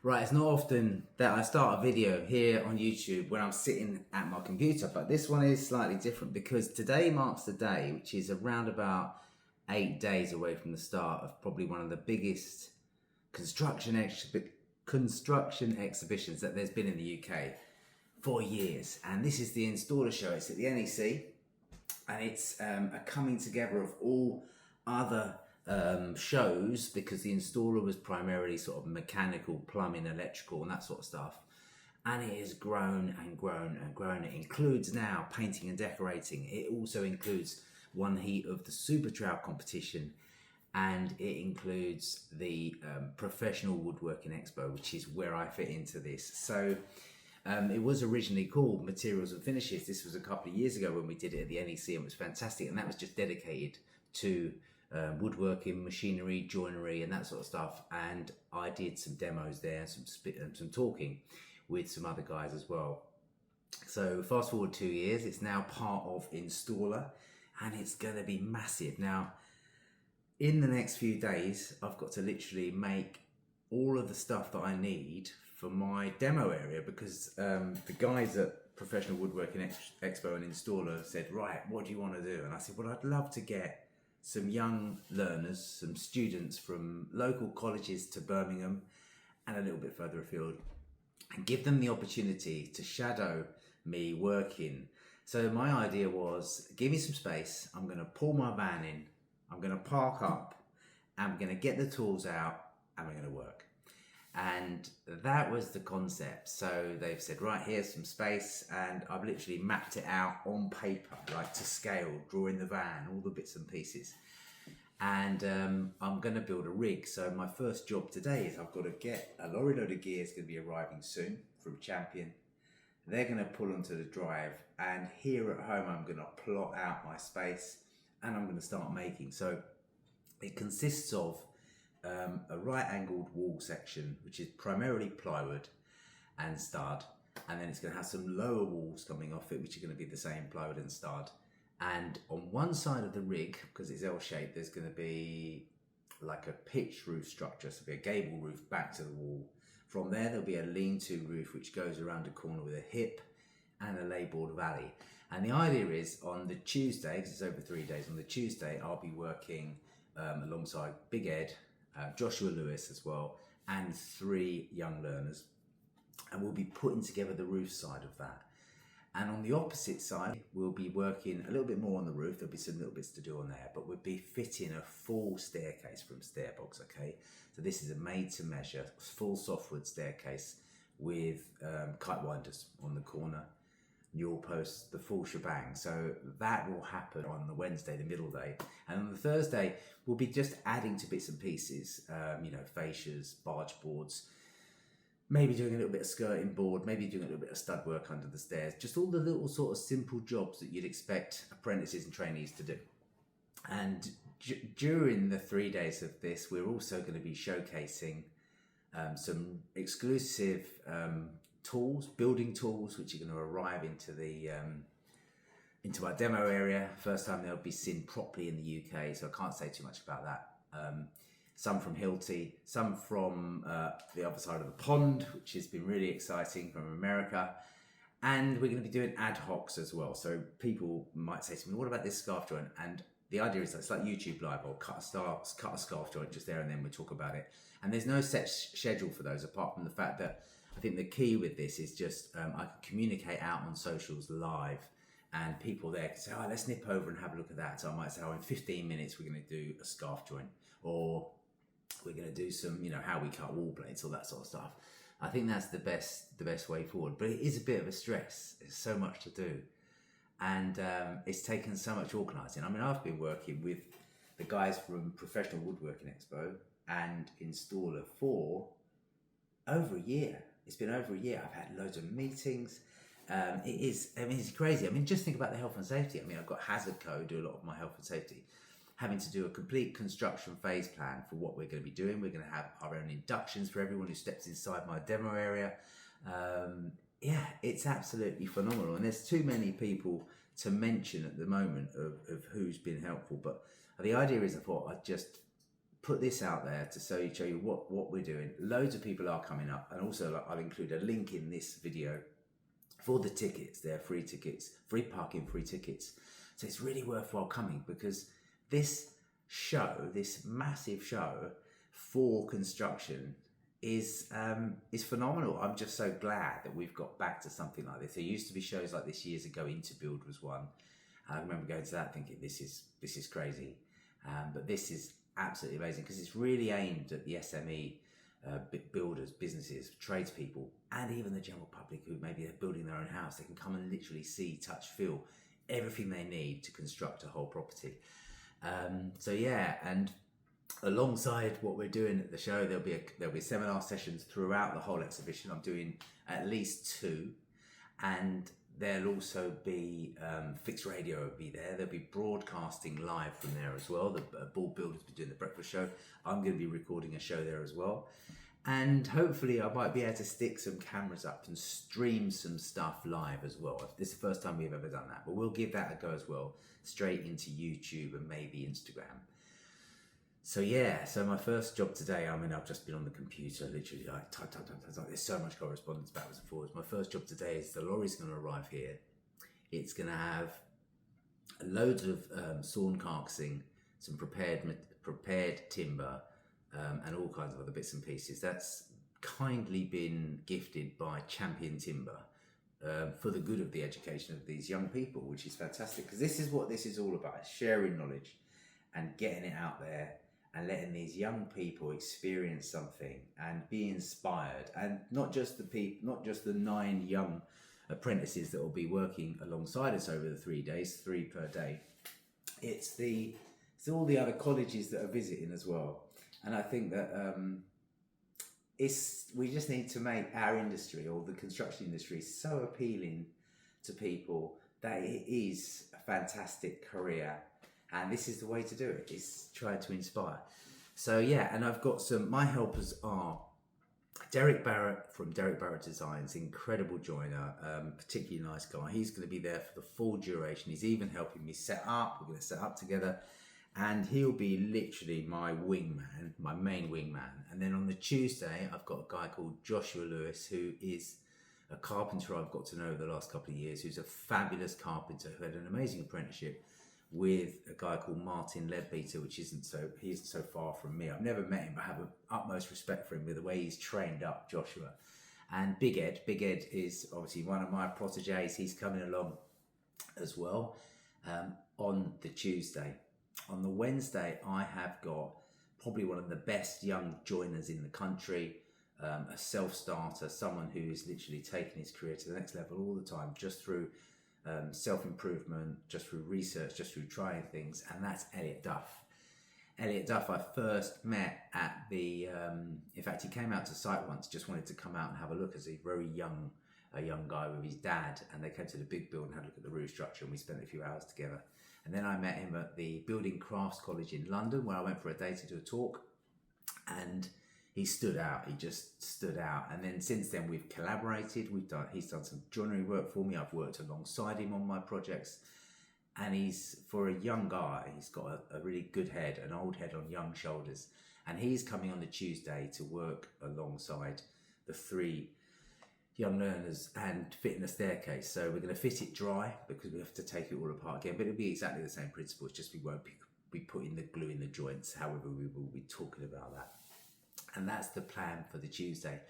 Right, it's not often that I start a video here on YouTube when I'm sitting at my computer, but this one is slightly different because today marks the day, which is around about 8 days away from the start of probably one of the biggest construction exhibitions that there's been in the UK for years. And this is the installer show. It's at the NEC, and it's a coming together of all other shows, because the installer was primarily sort of mechanical, plumbing, electrical and that sort of stuff, and it has grown and grown and grown. It includes now painting and decorating. It also includes one heat of the Super Trowel competition, and it includes the Professional Woodworking Expo, which is where I fit into this. So it was originally called Materials and Finishes. This was a couple of years ago when we did it at the NEC, and it was fantastic, and that was just dedicated to woodworking, machinery, joinery and that sort of stuff. And I did some demos there, some talking with some other guys as well. So fast forward 2 years, it's now part of Installer, and it's going to be massive. Now in the next few days I've got to literally make all of the stuff that I need for my demo area, because the guys at Professional Woodworking Expo and Installer said, right, what do you want to do? And I said, well, I'd love to get some young learners, some students from local colleges to Birmingham and a little bit further afield, and give them the opportunity to shadow me working. So my idea was, give me some space, I'm going to pull my van in, I'm going to park up, I'm going to get the tools out, and we're going to work. And that was the concept. So they've said, right, here's some space, and I've literally mapped it out on paper, like to scale, drawing the van, all the bits and pieces. And I'm going to build a rig. So my first job today is I've got to get a lorry load of gear. Is going to be arriving soon from Champion. They're going to pull onto the drive, and here at home I'm going to plot out my space, and I'm going to start making. So it consists of a right-angled wall section, which is primarily plywood and stud, and then it's going to have some lower walls coming off it, which are going to be the same plywood and stud. And on one side of the rig, because it's L-shaped, there's going to be like a pitched roof structure, so it'll be a gable roof back to the wall. From there, there'll be a lean-to roof which goes around a corner with a hip and a lay-board valley. And the idea is on the Tuesday, because it's over 3 days, on the Tuesday I'll be working alongside Big Ed, Joshua Lewis as well, and 3 young learners, and we'll be putting together the roof side of that. And on the opposite side, we'll be working a little bit more on the roof. There'll be some little bits to do on there, but we'll be fitting a full staircase from Stairbox, okay? So this is a made-to-measure, full softwood staircase with kite winders on the corner, newel posts, the full shebang. So that will happen on the Wednesday, the middle day. And on the Thursday, we'll be just adding to bits and pieces, fascias, barge boards, maybe doing a little bit of skirting board, maybe doing a little bit of stud work under the stairs, just all the little sort of simple jobs that you'd expect apprentices and trainees to do. And during the 3 days of this, we're also going to be showcasing some exclusive tools, building tools, which are going to arrive into our demo area. First time they'll be seen properly in the UK, so I can't say too much about that. Some from Hilti, some from the other side of the pond, which has been really exciting, from America. And we're going to be doing ad hocs as well. So people might say to me, what about this scarf joint? And the idea is that it's like YouTube Live. I'll cut a scarf joint just there, and then we'll talk about it. And there's no set schedule for those, apart from the fact that I think the key with this is just I can communicate out on socials live, and people there can say, oh, let's nip over and have a look at that. So I might say, oh, in 15 minutes we're going to do a scarf joint, or we're going to do some, how we cut wall plates, all that sort of stuff. I think that's the best way forward. But it is a bit of a stress. There's so much to do, and it's taken so much organising. I mean, I've been working with the guys from Professional Woodworking Expo and Installer for over a year. It's been over a year. I've had loads of meetings. It's crazy. I mean, just think about the health and safety. I mean, I've got Hazard Co. do a lot of my health and safety, having to do a complete construction phase plan for what we're going to be doing. We're going to have our own inductions for everyone who steps inside my demo area. It's absolutely phenomenal. And there's too many people to mention at the moment of who's been helpful. But the idea is, I thought I'd just put this out there to show you what we're doing. Loads of people are coming up, and also I'll include a link in this video for the tickets. They're free tickets, free parking, free tickets. So it's really worthwhile coming, because this show, this massive show for construction, is phenomenal. I'm just so glad that we've got back to something like this. There used to be shows like this years ago. Interbuild was one. I remember going to that thinking this is crazy, but this is absolutely amazing, because it's really aimed at the SME builders, businesses, tradespeople, and even the general public who maybe they're building their own house. They can come and literally see, touch, feel everything they need to construct a whole property. So yeah, and alongside what we're doing at the show, there'll be seminar sessions throughout the whole exhibition. I'm doing at least 2, and there'll also be fixed radio will be there. There'll be broadcasting live from there as well. The board builders will be doing the breakfast show. I'm going to be recording a show there as well. And hopefully I might be able to stick some cameras up and stream some stuff live as well. This is the first time we've ever done that, but we'll give that a go as well, straight into YouTube and maybe Instagram. So yeah, so my first job today, I've just been on the computer, literally like type. There's so much correspondence backwards and forwards. My first job today is the lorry's going to arrive here. It's going to have loads of sawn carcassing, some prepared timber, and all kinds of other bits and pieces. That's kindly been gifted by Champion Timber for the good of the education of these young people, which is fantastic, because this is what this is all about: sharing knowledge and getting it out there, and letting these young people experience something and be inspired. And not just the 9 young apprentices that will be working alongside us over the 3 days, 3 per day. It's all the other colleges that are visiting as well. And I think that we just need to make our industry, or the construction industry, so appealing to people that it is a fantastic career. And this is the way to do it, is try to inspire. So yeah, and I've got my helpers are Derek Barrett from Derek Barrett Designs, incredible joiner, particularly nice guy. He's going to be there for the full duration. He's even helping me set up. We're going to set up together, and he'll be literally my wingman, my main wingman. And then on the Tuesday, I've got a guy called Joshua Lewis, who is a carpenter I've got to know the last couple of years, who's a fabulous carpenter who had an amazing apprenticeship with a guy called Martin Leadbeater, which he's so far from me. I've never met him, but I have the utmost respect for him with the way he's trained up Joshua. And Big Ed is obviously one of my proteges. He's coming along as well on the Tuesday. On the Wednesday, I have got probably one of the best young joiners in the country, a self-starter, someone who is literally taking his career to the next level all the time, just through self-improvement, just through research, just through trying things, and that's Elliot Duff. Elliot Duff I first met at the, in fact he came out to site once, just wanted to come out and have a look as a young guy with his dad, and they came to the big building and had a look at the roof structure, and we spent a few hours together. And then I met him at the Building Crafts College in London, where I went for a day to do a talk, and he stood out. He just stood out. And then since then we've collaborated. He's done some joinery work for me. I've worked alongside him on my projects. And for a young guy, he's got a really good head, an old head on young shoulders. And he's coming on the Tuesday to work alongside the 3 young learners and fitting a staircase. So we're going to fit it dry, because we have to take it all apart again. But it'll be exactly the same principle. It's just we won't be putting the glue in the joints. However, we will be talking about that. And that's the plan for the Tuesday.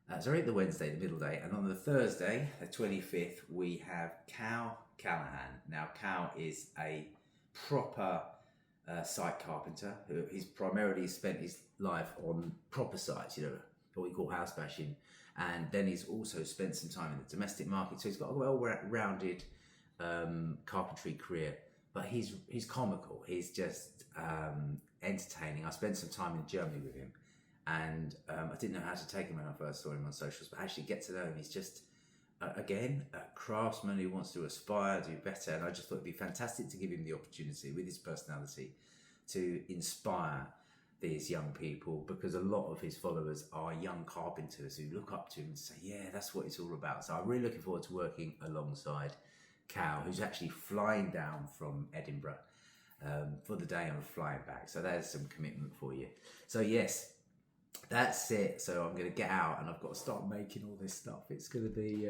The Wednesday, the middle day. And on the Thursday, the 25th, we have Cal Callahan. Now, Cal is a proper site carpenter he's primarily spent his life on proper sites, what we call house bashing. And then he's also spent some time in the domestic market. So he's got a well-rounded carpentry career. But he's comical. He's just entertaining. I spent some time in Germany with him. And I didn't know how to take him when I first saw him on socials, but actually get to know him. He's just, again, a craftsman who wants to aspire, do better. And I just thought it'd be fantastic to give him the opportunity with his personality to inspire these young people, because a lot of his followers are young carpenters who look up to him and say, yeah, that's what it's all about. So I'm really looking forward to working alongside Cal, who's actually flying down from Edinburgh for the day I'm flying back. So there's some commitment for you. So yes, that's it. So I'm going to get out and I've got to start making all this stuff. It's going to be,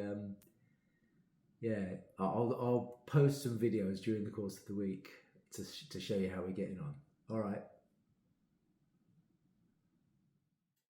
yeah, I'll post some videos during the course of the week to show you how we're getting on.